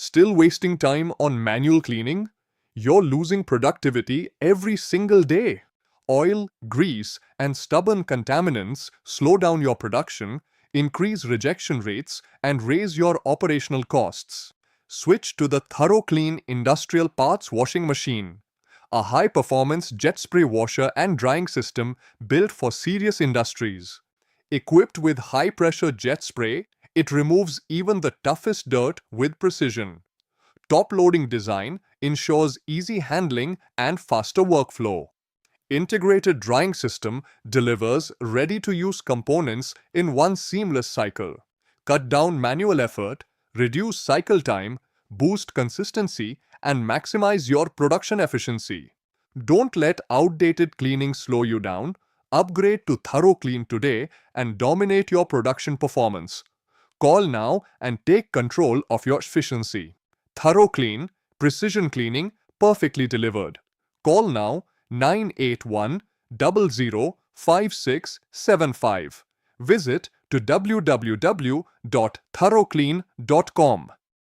Still wasting time on manual cleaning? You're losing productivity every single day. Oil, grease, and stubborn contaminants slow down your production, increase rejection rates, and raise your operational costs. Switch to the Thoroughclean industrial parts washing machine, a high-performance jet spray washer and drying system built for serious industries. Equipped with high-pressure jet spray, it removes even the toughest dirt with precision. Top-loading design ensures easy handling and faster workflow. Integrated drying system delivers ready-to-use components in one seamless cycle. Cut down manual effort, reduce cycle time, boost consistency, and maximize your production efficiency. Don't let outdated cleaning slow you down. Upgrade to Thoroughclean today and dominate your production performance. Call now and take control of your efficiency. Thoroughclean, precision cleaning, perfectly delivered. Call now 981 005675. Visit to www.thoroughclean.com.